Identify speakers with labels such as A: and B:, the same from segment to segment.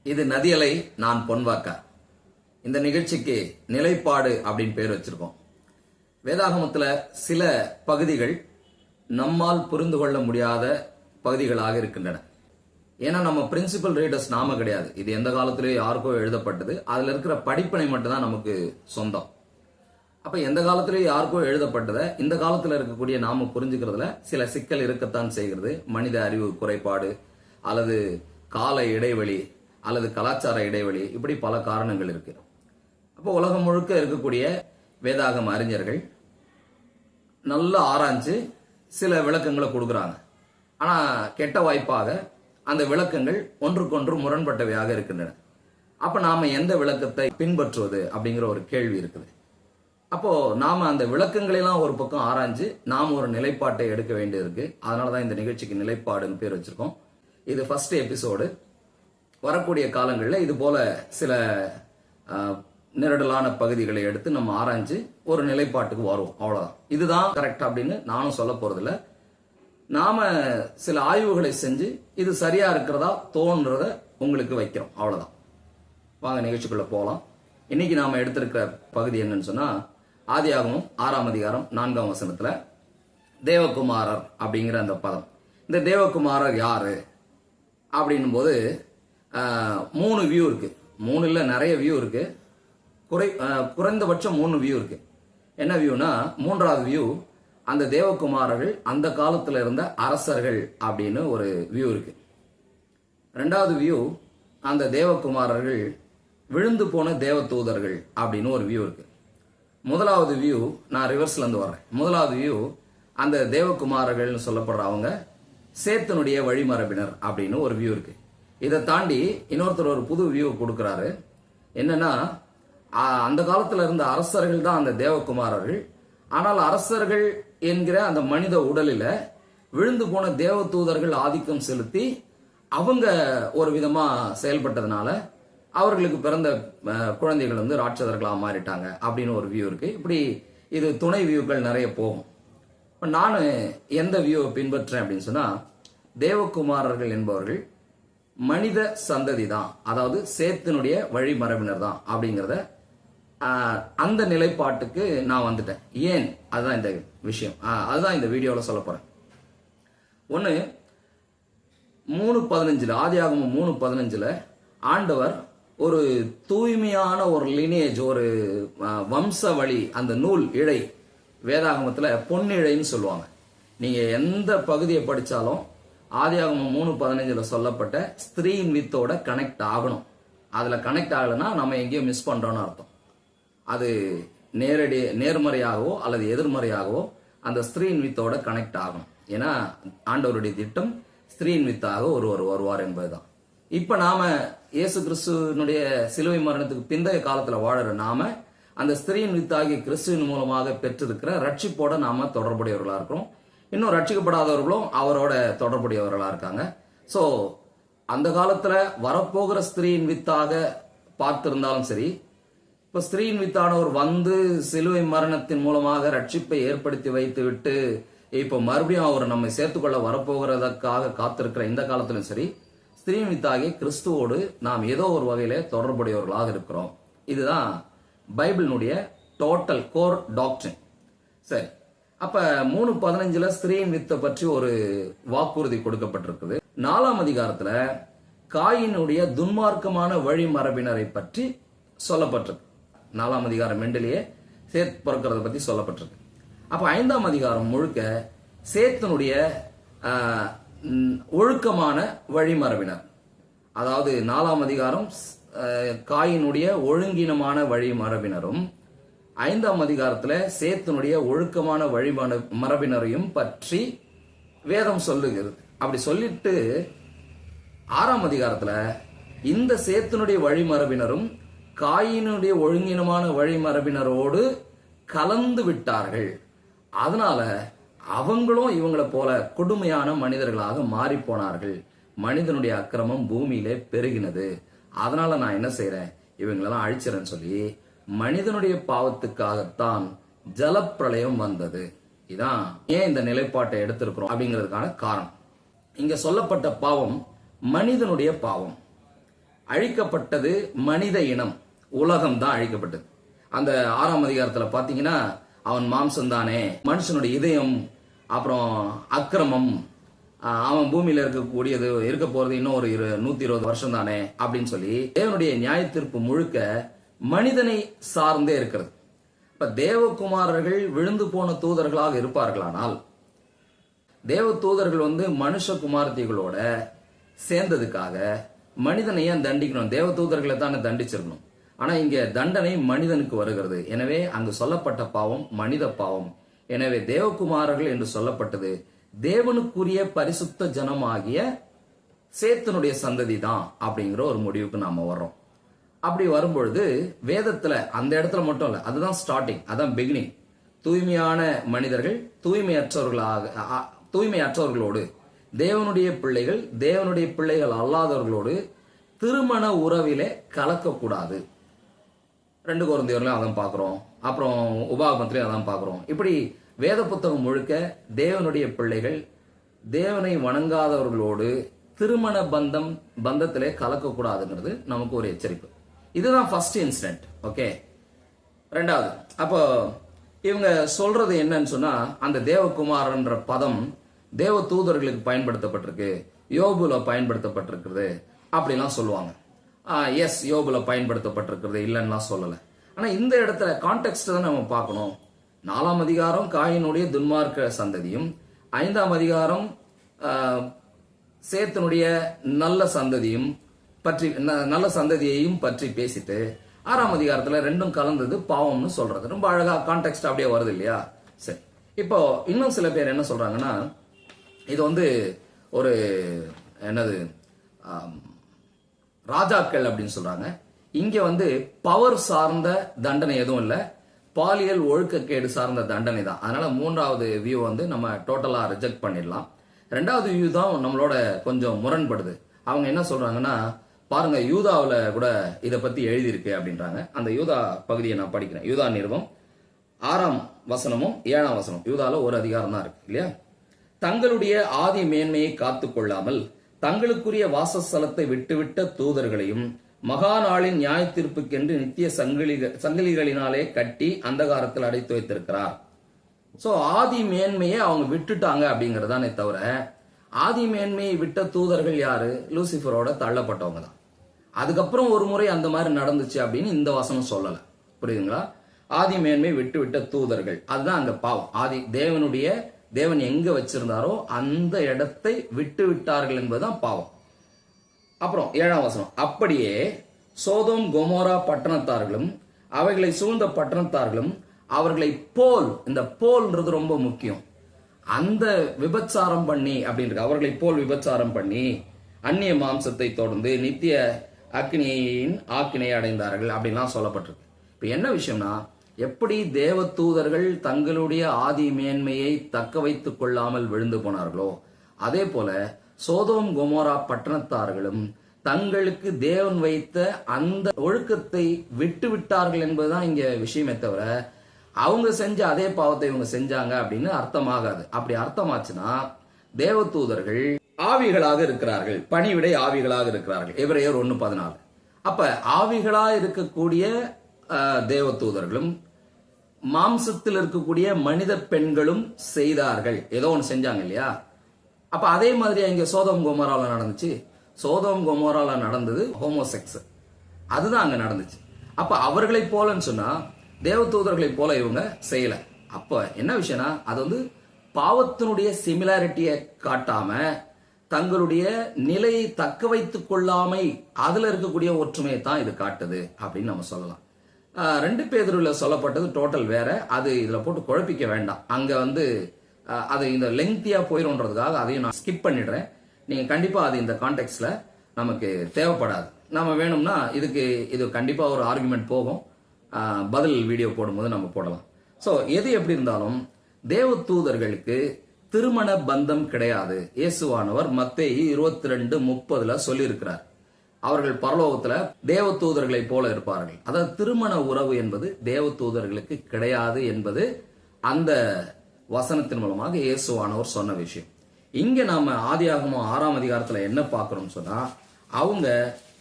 A: இது நதியலை, நான் பொன்வாக்கா. இந்த நிகழ்ச்சிக்கு நிலைப்பாடு அப்படின்னு பேர் வச்சிருக்கோம். வேதாகமத்துல சில பகுதிகள் நம்மால் புரிந்து கொள்ள முடியாத பகுதிகளாக இருக்கின்றன. ஏன்னா நம்ம பிரின்சிபல் ரீடர்ஸ் நாம கிடையாது. இது எந்த காலத்திலேயே யாருக்கோ எழுதப்பட்டது. அதுல இருக்கிற படிப்பினை மட்டும்தான் நமக்கு சொந்தம். அப்ப எந்த காலத்திலேயே யாருக்கோ எழுதப்பட்டதை இந்த காலத்துல இருக்கக்கூடிய நாம புரிஞ்சுக்கிறதுல சில சிக்கல் இருக்கத்தான் செய்கிறது. மனித அறிவு குறைபாடு, அல்லது கால இடைவெளி, அல்லது கலாச்சார இடைவெளி, இப்படி பல காரணங்கள் இருக்கு. அப்போ உலகம் முழுக்க இருக்கக்கூடிய வேதாகம அறிஞர்கள் நல்லா ஆராய்ஞ்சு சில விளக்கங்களை கொடுக்குறாங்க. ஆனா கெட்ட வாய்ப்பாக அந்த விளக்கங்கள் ஒன்றுக்கொன்று முரண்பட்டவையாக இருக்கின்றன. அப்ப நாம எந்த விளக்கத்தை பின்பற்றுவது அப்படிங்கிற ஒரு கேள்வி இருக்குது. அப்போ நாம அந்த விளக்கங்களெல்லாம் ஒரு பக்கம் ஆராய்ஞ்சு நாம ஒரு நிலைப்பாட்டை எடுக்க வேண்டியது இருக்கு. அதனாலதான் இந்த நிகழ்ச்சிக்கு நிலைப்பாடுன்னு பேர் வச்சிருக்கோம். இது ஃபர்ஸ்ட் எபிசோடு. வரக்கூடிய காலங்களில் இது போல சில நெருடலான பகுதிகளை எடுத்து நம்ம ஆராய்ஞ்சு ஒரு நிலைப்பாட்டுக்கு வரும். அவ்வளவுதான். இதுதான் கரெக்ட் அப்படின்னு நானும் சொல்ல போறதில்ல. நாம சில ஆய்வுகளை செஞ்சு இது சரியா இருக்கிறதா தோன்றத உங்களுக்கு வைக்கிறோம். அவ்வளவுதான். வாங்க நிகழ்ச்சிக்குள்ள போகலாம். இன்னைக்கு நாம எடுத்திருக்கிற பகுதி என்னன்னு சொன்னா, ஆதியாகமம் 6ஆம் அதிகாரம் 4ஆம் வசனத்துல தேவகுமாரர் அப்படிங்கிற அந்த பதம். இந்த தேவகுமாரர் யாரு அப்படின்னும் போது 3 வியூ இருக்கு. 3 இல்ல, நிறைய வியூ இருக்கு. குறைந்தபட்சம் 3 வியூ இருக்கு. என்ன வியூனா, 3வது வியூ அந்த தேவகுமாரர்கள் அந்த காலத்துல இருந்த அரசர்கள் அப்படின்னு ஒரு வியூ இருக்கு. 2வது வியூ அந்த தேவகுமாரர்கள் விழுந்து போன தேவ தூதர்கள் அப்படின்னு ஒரு வியூ இருக்கு. 1வது வியூ, நான் ரிவர்ஸ்ல இருந்து வர்றேன். 1வது வியூ அந்த தேவகுமாரர்கள் சொல்லப்படுற அவங்க சேத்தனுடைய வழிமரபினர் அப்படின்னு ஒரு வியூ இருக்கு. இதை தாண்டி இன்னொருத்தர் ஒரு புது வியூ கொடுக்கிறாரு. என்னன்னா, அந்த காலத்துல இருந்த அரசர்கள் தான் அந்த தேவகுமாரர்கள். ஆனால் அரசர்கள் என்கிற அந்த மனித உடலில விழுந்து போன தேவ தூதர்கள் ஆதிக்கம் செலுத்தி அவங்க ஒரு விதமா செயல்பட்டதுனால அவர்களுக்கு பிறந்த குழந்தைகள் வந்து ராட்சதர்களா மாறிட்டாங்க அப்படின்னு ஒரு வியூ இருக்கு. இப்படி இது துணை வியூக்கள் நிறைய போகும். நான் எந்த வியூவை பின்பற்றேன் அப்படின்னு சொன்னா, தேவகுமாரர்கள் என்பவர்கள் மனித சந்ததி தான், அதாவது சேத்தினுடைய வழிமரபினர் தான் அப்படிங்கிறத அந்த நிலைப்பாட்டுக்கு நான் வந்துட்டேன். ஏன்? அதுதான் இந்த விஷயம். அதுதான் இந்த வீடியோவில் சொல்ல போறேன். 3:15 ஆதியாகமம் 3:15 ஆண்டவர் ஒரு தூய்மையான ஒரு லினேஜ், ஒரு வம்ச வழி, அந்த நூல் இழை, வேதாகமத்துல பொன்னிழைன்னு சொல்லுவாங்க. நீங்க எந்த பகுதியை படிச்சாலும் ஆதியாகமம் 3:15 சொல்லப்பட்ட ஸ்திரீயின் வித்தோட கனெக்ட் ஆகணும். அதுல கனெக்ட் ஆகலைன்னா நம்ம எங்கேயோ மிஸ் பண்றோம்னு அர்த்தம். அது நேர்மறையாகவோ அல்லது எதிர்மறையாகவோ அந்த ஸ்திரீயின் வித்தோட கனெக்ட் ஆகணும். ஏன்னா ஆண்டவருடைய திட்டம் ஸ்திரீயின் வித்தாக ஒருவர் வருவார் என்பதுதான். இப்ப நாம இயேசு கிறிஸ்துவனுடைய சிலுவை மரணத்துக்கு பிந்தைய காலத்துல வாழற நாம அந்த ஸ்திரீயின் வித்தாகிய கிறிஸ்துவின் மூலமாக பெற்றிருக்கிற ரட்சிப்போட நாம தொடர்புடையவர்களா இருக்கிறோம். இன்னும் ரட்சிக்கப்படாதவர்களும் அவரோட தொடர்புடையவர்களா இருக்காங்க. சோ அந்த காலத்துல வரப்போகிற ஸ்திரீயின் வித்தாக பார்த்திருந்தாலும் சரி, இப்ப ஸ்திரீயின் வித்தானவர் வந்து சிலுவை மரணத்தின் மூலமாக ரட்சிப்பை ஏற்படுத்தி வைத்து விட்டு இப்ப மறுபடியும் அவர் நம்மை சேர்த்துக்கொள்ள வரப்போகிறதற்காக காத்திருக்கிற இந்த காலத்திலும் சரி, ஸ்திரீயின் வித்தாகிய கிறிஸ்துவோடு நாம் ஏதோ ஒரு வகையில தொடர்புடையவர்களாக இருக்கிறோம். இதுதான் பைபிளினுடைய டோட்டல் கோர் டாக்டரின். சரி, அப்ப 3:15 ஸ்திரீயின் வித்தை பற்றி ஒரு வாக்குறுதி கொடுக்கப்பட்டிருக்குது. 4ஆம் அதிகாரத்துல காயினுடைய துன்மார்க்கமான வழிமரபினரை பற்றி சொல்லப்பட்டிருக்கு. 4ஆம் அதிகாரம் மெண்டிலேயே சேத் பிறக்கிறத பத்தி சொல்லப்பட்டிருக்கு. அப்ப 5ஆம் அதிகாரம் முழுக்க சேத்தனுடைய ஒழுக்கமான வழிமரபினர், அதாவது 4ஆம் அதிகாரம் காயினுடைய ஒழுங்கினமான வழிமரபினரும், 5ஆம் அதிகாரத்துல சேத்தனுடைய ஒழுக்கமான வழிமரபினரையும் பற்றி வேதம் சொல்லுகிறது. அப்படி சொல்லிட்டு 6ஆம் அதிகாரத்துல இந்த சேத்தனுடைய வழிமரபினரும் காயினுடைய ஒழுங்கினமான வழிமரபினரோடு கலந்து விட்டார்கள். அதனால அவங்களும் இவங்களை போல கொடுமையான மனிதர்களாக மாறி போனார்கள். மனிதனுடைய அக்கிரமம் பூமியிலே பெருகினது. அதனால நான் என்ன செய்யறேன், இவங்களெல்லாம் அழிச்சிறேன்னு சொல்லி மனிதனுடைய பாவத்துக்காகத்தான் ஜலப்பிரளயம் வந்தது. இதான் ஏன் இந்த நிலைப்பாட்டை எடுத்திருக்கிறோம் அப்படிங்கிறதுக்கான காரணம். இங்க சொல்லப்பட்ட பாவம் மனிதனுடைய பாவம். அழிக்கப்பட்டது மனித இனம், உலகம் தான் அழிக்கப்பட்டது. அந்த 6ஆம் அதிகாரத்துல பாத்தீங்கன்னா அவன் மாம்சம் தானே, மனுஷனுடைய இதயம், அப்புறம் அக்கிரமம், அவன் பூமியில இருக்கக்கூடியது இருக்க போறது இன்னும் ஒரு 120 வருஷம் தானே அப்படின்னு சொல்லி தேவனுடைய நியாய தீர்ப்பு முழுக்க மனிதனை சார்ந்தே இருக்கிறது. இப்ப தேவகுமாரர்கள் விழுந்து போன தூதர்களாக இருப்பார்களானால், தேவ தூதர்கள் மனுஷ குமாரத்திகளோட சேர்ந்ததுக்காக மனிதனை ஏன் தண்டிக்கணும்? தேவ தூதர்களை தானே தண்டிச்சிருக்கணும். ஆனா இங்க தண்டனை மனிதனுக்கு வருகிறது. எனவே அங்கு சொல்லப்பட்ட பாவம் மனித பாவம். எனவே தேவகுமாரர்கள் என்று சொல்லப்பட்டது தேவனுக்குரிய பரிசுத்த ஜனமாகிய சேத்தனுடைய சந்ததி தான் அப்படிங்கிற ஒரு முடிவுக்கு நாம வர்றோம். அப்படி வரும்பொழுது வேதத்துல அந்த இடத்துல மட்டும் இல்ல, அதுதான் ஸ்டார்டிங், அதான் பிகினிங். தூய்மையான மனிதர்கள் தூய்மையற்றவர்களோடு, தேவனுடைய பிள்ளைகள் தேவனுடைய பிள்ளைகள் அல்லாதவர்களோடு திருமண உறவிலே கலக்கக்கூடாது. 2 கொரிந்தியர்லயும் அதான் பார்க்கிறோம், அப்புறம் உபாகமத்திலையும் அதான் பார்க்கிறோம். இப்படி வேத புத்தகம் முழுக்க தேவனுடைய பிள்ளைகள் தேவனை வணங்காதவர்களோடு திருமண பந்தத்திலே கலக்கக்கூடாதுங்கிறது நமக்கு ஒரு எச்சரிப்பு. இதுதான் ஃபர்ஸ்ட் இன்சிடென்ட். ஓகே, 2வது, அப்போ இவங்க சொல்றது என்னன்னு சொன்னா, அந்த தேவகுமாரன்ற பதம் தேவ தூதர்களுக்கு பயன்படுத்தப்பட்டிருக்கு, யோபுல பயன்படுத்தப்பட்டிருக்கிறது அப்படிலாம் சொல்லுவாங்க. எஸ், யோபுல பயன்படுத்தப்பட்டிருக்கிறது இல்லைன்னா சொல்லல. ஆனா இந்த இடத்துல கான்டெக்ட் தான் நம்ம பார்க்கணும். 4ஆம் அதிகாரம் காயினுடைய துன்மார்க்க சந்ததியும், 5ஆம் அதிகாரம் சேத்தனுடைய நல்ல சந்ததியையும் பற்றி பேசிட்டு 6ஆம் அதிகாரத்துல ரெண்டும் கலந்தது பாவம்னு சொல்றது ரொம்ப அழகா கான்டெக்ட் அப்படியே வருது இல்லையா? சரி, இப்போ இன்னும் சில பேர் என்ன சொல்றாங்கன்னா, இது ஒரு என்னது ராஜாக்கள் அப்படின்னு சொல்றாங்க. இங்க பவர் சார்ந்த தண்டனை எதுவும் இல்ல, பாலியல் ஒழுக்கக்கேடு சார்ந்த தண்டனை தான். அதனால 3வது வியூ நம்ம டோட்டலா ரிஜெக்ட் பண்ணிடலாம். 2வது வியூ தான் நம்மளோட கொஞ்சம் முரண்படுது. அவங்க என்ன சொல்றாங்கன்னா, பாருங்க யூதாவுல கூட இதை பத்தி எழுதியிருக்கு அப்படின்றாங்க. அந்த யூதா பகுதியை நான் படிக்கிறேன். யூதா நிருபம் 6ஆம் வசனமும் 7ஆம் வசனம், யூதால ஒரு அதிகாரம் தான் இருக்கு இல்லையா? தங்களுடைய ஆதி மேன்மையை காத்து கொள்ளாமல் தங்களுக்குரிய வாசஸ்தலத்தை விட்டுவிட்ட தூதர்களையும் மகா நாளின் நியாய தீர்ப்புக்கென்று நித்திய சங்கிலிகளினாலே கட்டி அந்தகாரத்தில் அடைத்து வைத்திருக்கிறார். சோ ஆதி மேன்மையை அவங்க விட்டுட்டாங்க அப்படிங்கறதானே தவிர, ஆதி மேன்மையை விட்ட தூதர்கள் யாரு? லூசிபரோட தள்ளப்பட்டவங்க தான். அதுக்கப்புறம் ஒரு முறை அந்த மாதிரி நடந்துச்சு அப்படின்னு இந்த வசனம் சொல்லல. புரியுதுங்களா? ஆதி மேன்மை விட்டு தூதர்கள், அதுதான் அங்க பாவம். தேவன் எங்க வச்சிருந்தாரோ அந்த இடத்தை விட்டு விட்டார்கள் என்பதுதான் பாவம். அப்புறம் 7ஆம் வசனம், அப்படியே சோதோம் கொமோரா பட்டணத்தார்களும் அவைகளை சூழ்ந்த பட்டணத்தார்களும் அவர்களை போல், இந்த போல்ன்றது ரொம்ப முக்கியம், அந்த விபச்சாரம் பண்ணி அப்படின்னு, அவர்களை போல் விபச்சாரம் பண்ணி அந்நிய மாம்சத்தை தொடர்ந்து நித்திய அக்னியின் ஆக்கினையை அடைந்தார்கள் அப்படின்லாம் சொல்லப்பட்டிருக்கு. இப்ப என்ன விஷயம்னா, எப்படி தேவ தூதர்கள் தங்களுடைய ஆதி மேன்மையை தக்க வைத்துக் கொள்ளாமல் விழுந்து போனார்களோ, அதே போல சோதோம் கொமோரா பட்டணத்தார்களும் தங்களுக்கு தேவன் வைத்த அந்த ஒழுக்கத்தை விட்டு விட்டார்கள் என்பதுதான் இங்க விஷயமே தவிர, அவங்க செஞ்ச அதே பாவத்தை இவங்க செஞ்சாங்க அப்படின்னு அர்த்தமாகாது. அப்படி அர்த்தமாச்சுன்னா தேவ தூதர்கள் ஆவிகளாக இருக்கிறார்கள், பணிவிடை ஆவிகளாக இருக்கிறார்கள். எபிரேயர் 1:14. அப்ப ஆவிகளா இருக்கக்கூடிய தேவ தூதர்களும் மாம்சத்தில் இருக்கக்கூடிய மனித பெண்களும் செய்தார்கள், ஏதோ ஒன்று செஞ்சாங்க இல்லையா? அப்ப அதே மாதிரி இங்க சோதோம் கொமோரால நடந்துச்சு. சோதோம் கொமோரால நடந்தது ஹோமோசெக்ஸ், அதுதான் அங்க நடந்துச்சு. அப்ப அவர்களை போலன்னு சொன்னா தேவ தூதர்களை போல இவங்க செய்யல. அப்ப என்ன விஷயம்னா, அது பாவத்தினுடைய சிமிலாரிட்டியை காட்டாம தங்களுடைய நிலையை தக்க வைத்துக் கொள்ளாமை, அதுல இருக்கக்கூடிய ஒற்றுமையை தான் இது காட்டுது அப்படின்னு நம்ம சொல்லலாம். 2 பேதுருல சொல்லப்பட்டது டோட்டல் வேற, அது இதுல போட்டு குழப்பிக்க வேண்டாம். அங்க அது இந்த லெங்க்தியா போயிரும்ன்றதுக்காக அதையும் நான் ஸ்கிப் பண்ணிடுறேன். நீங்க கண்டிப்பா அது இந்த கான்டெக்ட்ல நமக்கு தேவைப்படாது. நம்ம வேணும்னா இது கண்டிப்பா ஒரு ஆர்குமெண்ட் போகும், பதில் வீடியோ போடும்போது நம்ம போடலாம். சோ எது எப்படி இருந்தாலும் தேவ தூதர்களுக்கு திருமண பந்தம் கிடையாது. இயேசுவானவர் மத்தேயு 22:30 சொல்லி இருக்கிறார், அவர்கள் பரலோகத்துல தேவ தூதர்களை போல இருப்பார்கள். அதாவது திருமண உறவு என்பது தேவ தூதர்களுக்கு கிடையாது என்பது அந்த வசனத்தின் மூலமாக இயேசுவானவர் சொன்ன விஷயம். இங்க நாம ஆதியாகமம் 6ஆம் அதிகாரத்துல என்ன பார்க்கிறோம் சொன்னா, அவங்க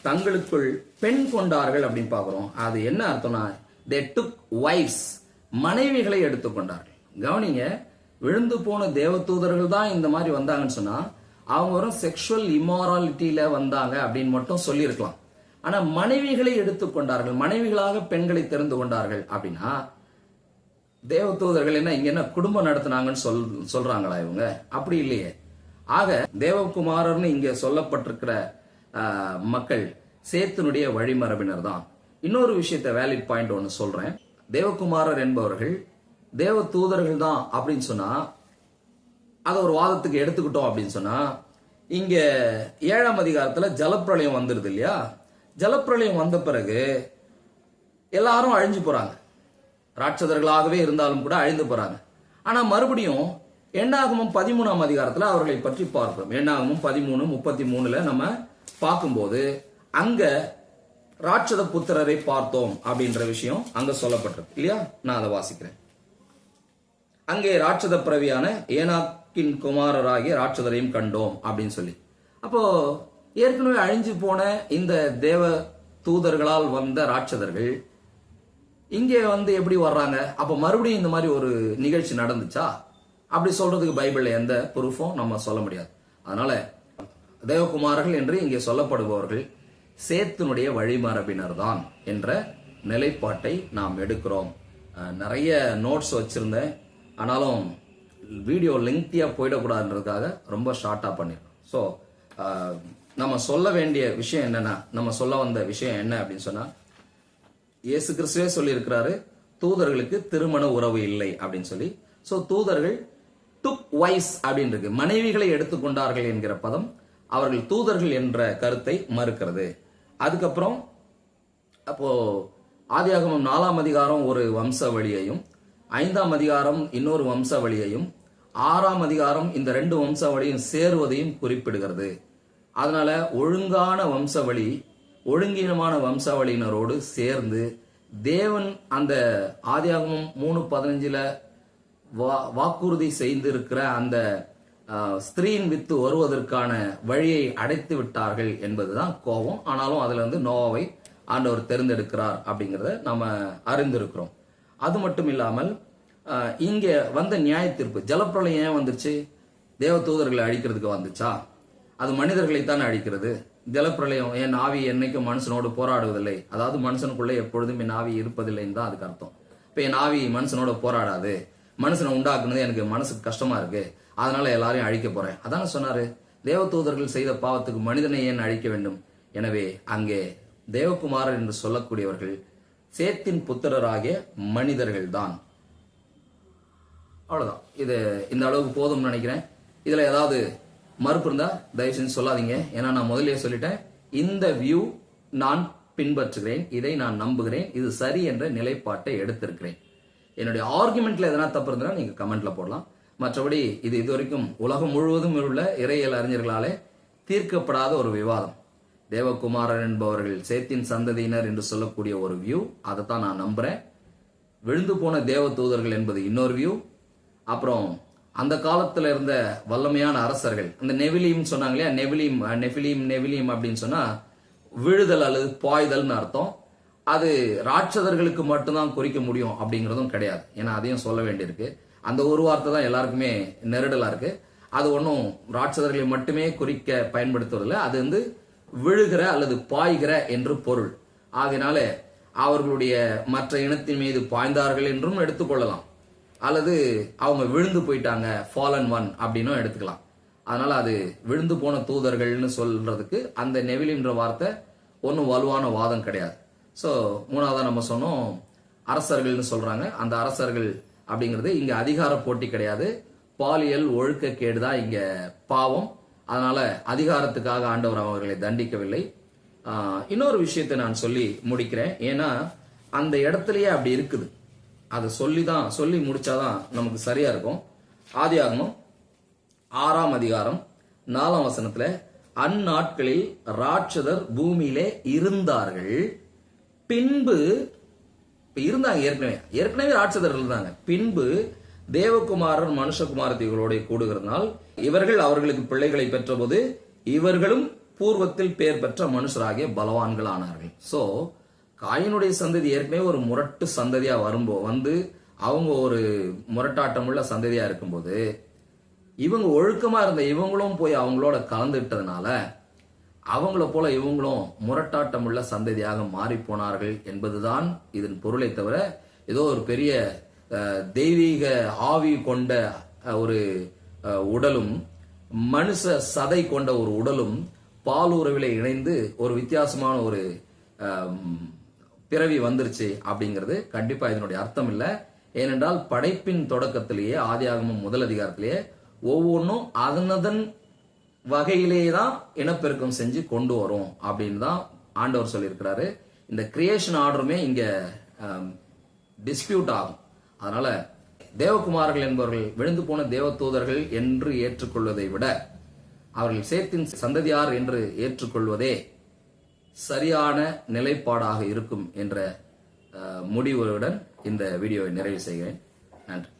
A: தங்களுக்குள் பெண் கொண்டார்கள் அப்படின்னு பார்க்கிறோம். அது என்ன அர்த்தம்னா they took wives, மனைவிகளை எடுத்துக்கொண்டார்கள். கவனிங்க, விழுந்து போன தேவதூதர்கள் தான் இந்த மாதிரி வந்தாங்கன்னு சொன்னா அவங்க வரும் செக்ஷுவல் இம்மாராலிட்டியில வந்தாங்க அப்படின்னு மட்டும் சொல்லியிருக்கலாம். ஆனா மனைவிகளை எடுத்துக்கொண்டார்கள், மனைவிகளாக பெண்களை தெரிந்து கொண்டார்கள் அப்படின்னா தேவதூதர்கள் என்ன இங்க என்ன குடும்பம் நடத்தினாங்கன்னு சொல்றாங்களா இவங்க? அப்படி இல்லையே. ஆக தேவகுமாரர்னு இங்க சொல்லப்பட்டிருக்கிற மக்கள் சேத்தினுடைய வழிமரபினர் தான். இன்னொரு விஷயத்த வேலிட் பாயிண்ட் ஒன்னு சொல்றேன். தேவகுமாரர் என்பவர்கள் தேவ தூதர்கள் தான் அப்படின்னு சொன்னா அதை ஒரு வாதத்துக்கு எடுத்துக்கிட்டோம் அப்படின்னு சொன்னா இங்க 7ஆம் அதிகாரத்துல ஜலப்பிரளயம் வந்துருது இல்லையா? ஜலப்பிரளயம் வந்த பிறகு எல்லாரும் அழிஞ்சு போறாங்க. ராட்சதர்களாகவே இருந்தாலும் கூட அழிந்து போறாங்க. ஆனா மறுபடியும் எண்ணாகமம் 13ஆம் அதிகாரத்துல அவர்களை பற்றி பார்க்கிறோம். எண்ணாகமம் 13:33 நம்ம பார்க்கும்போது அங்க ராட்சத புத்திரரை பார்த்தோம் அப்படின்ற விஷயம் அங்க சொல்லப்பட்டிருக்கு இல்லையா? நான் அதை வாசிக்கிறேன். அங்கே ராட்சத பிரவியான ஏனாக்கின் குமாரராகிய ராட்சதரையும் கண்டோம் அப்படின்னு சொல்லி. அப்போ ஏற்கனவே அழிஞ்சு போன இந்த தேவ தூதர்களால் வந்த ராட்சதர்கள் இங்கே எப்படி வர்றாங்க? அப்ப மறுபடியும் இந்த மாதிரி ஒரு நிகழ்ச்சி நடந்துச்சா? அப்படி சொல்றதுக்கு பைபிள்ல எந்த ப்ரூஃபும் நம்ம சொல்ல முடியாது. அதனால தேவகுமாரர்கள் என்று இங்கே சொல்லப்படுபவர்கள் சேத்தினுடைய வழிமரபினர் தான் என்ற நிலைப்பாட்டை நாம் எடுக்கிறோம். நிறைய நோட்ஸ் வச்சிருந்தேன், ஆனாலும் வீடியோ லெங்க்தியா போயிடக்கூடாதுன்றதுக்காக ரொம்ப ஷார்ட்டா பண்ணிருக்கோம். ஸோ நம்ம சொல்ல வேண்டிய விஷயம் என்னன்னா, நம்ம சொல்ல வந்த விஷயம் என்ன அப்படின்னு சொன்னா, இயேசு கிறிஸ்துவே சொல்லி இருக்கிறாரு தூதர்களுக்கு திருமண உறவு இல்லை அப்படின்னு சொல்லி. ஸோ தூதர்கள் டுக் வைஸ் அப்படின்னு இருக்கு, மனைவிகளை எடுத்துக்கொண்டார்கள் என்கிற பதம் அவர்கள் தூதர்கள் என்ற கருத்தை மறுக்கிறது. அதுக்கப்புறம் அப்போ ஆதியாகமம் 4ஆம் அதிகாரம் ஒரு வம்சாவளியையும் 5ஆம் அதிகாரம் இன்னொரு வம்சாவளியையும் 6ஆம் அதிகாரம் இந்த 2 வம்சாவளியும் சேருவதையும் குறிப்பிடுகிறது. அதனால ஒழுங்கான வம்சாவளி ஒழுங்கீனமான வம்சாவளியினரோடு சேர்ந்து தேவன் அந்த ஆதியாகமம் 3:15 வாக்குறுதி செய்திருக்கிற அந்த ஸ்திரீயின் வித்து வருவதற்கான வழியை அடைத்து விட்டார்கள் என்பதுதான் கோபம். ஆனாலும் அதுல நோவாவை ஆண்டவர் தேர்ந்தெடுக்கிறார் அப்படிங்கறத நம்ம அறிந்திருக்கிறோம். அது மட்டும் இல்லாமல் இங்க வந்த நியாய தீர்ப்பு, ஜலப்பிரளயம் ஏன் வந்துச்சு? தேவ தூதர்களை அழிக்கிறதுக்கு வந்துச்சா? அது மனிதர்களைத்தான் அழிக்கிறது. ஜலப்பிரளயம் என் ஆவி என்னைக்கும் மனுஷனோடு போராடுவதில்லை, அதாவது மனுஷனுக்குள்ளே எப்பொழுதும் என் ஆவி இருப்பதில்லைன்னு தான் அதுக்கு அர்த்தம். இப்ப என் ஆவி மனுஷனோட போராடாது, மனுஷனை உண்டாக்குனது எனக்கு மனசுக்கு கஷ்டமா இருக்கு, அதனால எல்லாரையும் அழிக்க போறேன். அதான சொன்னாரு. தேவ தூதர்கள் செய்த பாவத்துக்கு மனிதனை ஏன் அழிக்க வேண்டும்? எனவே அங்கே தேவகுமாரர் என்று சொல்லக்கூடியவர்கள் சேத்தின் புத்திரராகிய மனிதர்கள் தான். அவ்வளவுதான். இது இந்த அளவுக்கு போதும் நினைக்கிறேன். இதுல ஏதாவது மறுப்பு இருந்தா தயவு செஞ்சு சொல்லாதீங்க. ஏன்னா நான் முதலே சொல்லிட்டேன், இந்த வியூ நான் பின்பற்றுகிறேன், இதை நான் நம்புகிறேன், இது சரி என்ற நிலைப்பாட்டை எடுத்திருக்கிறேன். என்னுடைய ஆர்குமெண்ட்ல எதனா தப்பு இருந்தா நீங்க கமெண்ட்ல போடலாம். மற்றபடி இது இதுவரைக்கும் உலகம் முழுவதும் உள்ள இறையியல் அறிஞர்களாலே தீர்க்கப்படாத ஒரு விவாதம். தேவகுமாரர் என்பவர்கள் சேத்தின் சந்ததியினர் என்று சொல்லக்கூடிய ஒரு வியூ, அதைத்தான் நான் நம்புறேன். விழுந்து போன தேவ தூதர்கள் என்பது இன்னொரு வியூ. அப்புறம் அந்த காலத்துல இருந்த வல்லமையான அரசர்கள், அந்த நெவிலியும் சொன்னாங்க இல்லையா, நெவிலியும் அப்படின்னு சொன்னா விழுதல் அல்லது பாய்தல்னு அர்த்தம். அது ராட்சதர்களுக்கு மட்டும்தான் குறிக்க முடியும் அப்படிங்கறதும் கிடையாது. ஏன்னா அதையும் சொல்ல வேண்டியிருக்கு. அந்த ஒரு வார்த்தை தான் எல்லாருக்குமே நெருடலா இருக்கு. அது ஒன்றும் ராட்சதர்களை மட்டுமே குறிக்க பயன்படுத்துவதில்லை, அது விழுகிற அல்லது பாய்கிற என்று பொருள். ஆகையினால அவர்களுடைய மற்ற இனத்தின் மீது பாய்ந்தார்கள் என்றும் எடுத்துக்கொள்ளலாம், அல்லது அவங்க விழுந்து போயிட்டாங்க ஃபாலன் ஒன் அப்படின்னும் எடுத்துக்கலாம். அதனால அது விழுந்து போன தூதர்கள்னு சொல்றதுக்கு அந்த நெவிலின்ற வார்த்தை ஒன்றும் வலுவான வாதம் கிடையாது. ஸோ மூணாவதா நம்ம சொன்னோம் அரசர்கள்னு சொல்றாங்க. அந்த அரசர்கள் அப்படிங்கிறது இங்க அதிகார போட்டி கிடையாது, பாலியல் ஒழுக்கக்கேடு தான் இங்க பாவம். அதனால அதிகாரத்துக்காக ஆண்டவர் அவர்களை தண்டிக்கவில்லை. இன்னொரு விஷயத்தை நான் சொல்லி முடிக்கிறேன், ஏன்னா அந்த இடத்துலயே அப்படி இருக்குது. அதை சொல்லி முடிச்சாதான் நமக்கு சரியா இருக்கும். ஆதியாகமம் 6ஆம் அதிகாரம் 4ஆம் வசனத்துல அந்நாட்களில் ராட்சதர் பூமியிலே இருந்தார்கள், பின்பு இருந்தாங்க, ஏற்கனவே ராட்சதர்கள் இருந்தாங்க, பின்பு தேவகுமாரர் மனுஷகுமாரத்திகளோட கூடுகிறதுனால் இவர்கள் அவர்களுக்கு பிள்ளைகளை பெற்றபோது இவர்களும் பூர்வத்தில் பேர் பெற்ற மனுஷராகிய பலவான்கள் ஆனார்கள். சோ காயினுடைய சந்ததி ஏற்கனவே ஒரு முரட்டு சந்ததியா வந்து அவங்க ஒரு முரட்டாட்டம் உள்ள சந்ததியா இருக்கும்போது இவங்க ஒழுக்கமா இருந்த இவங்களும் போய் அவங்களோட கலந்துட்டதுனால அவங்கள போல இவங்களும் முரட்டாட்டம் உள்ள சந்ததியாக மாறி போனார்கள் என்பதுதான் இதன் பொருளை தவிர ஏதோ ஒரு பெரிய தெய்வீக ஆவி கொண்ட ஒரு உடலும் மனுஷ சதை கொண்ட ஒரு உடலும் பால் உறவில இணைந்து ஒரு வித்தியாசமான ஒரு பிறவி வந்துருச்சு அப்படிங்கிறது கண்டிப்பா இதனுடைய அர்த்தம் இல்லை. ஏனென்றால் படைப்பின் தொடக்கத்திலேயே ஆதியாகமம் முதல் அதிகாரத்திலேயே ஒவ்வொன்றும் அதனதன் வகையிலேயே தான் இனப்பெருக்கம் செஞ்சு கொண்டு வரும் அப்படின்னு தான் ஆண்டவர் சொல்லியிருக்கிறாரு. இந்த கிரியேஷன் ஆர்டருமே இங்க டிஸ்பியூட் ஆகும். அதனால தேவகுமாரர்கள் என்பவர்கள் விழுந்து போன தேவ தூதர்கள் என்று ஏற்றுக்கொள்வதை விட அவர்கள் சேத்தின் சந்ததியார் என்று ஏற்றுக்கொள்வதே சரியான நிலைப்பாடாக இருக்கும் என்ற முடிவுடன் இந்த வீடியோவை நிறைவு செய்கிறேன். நன்றி.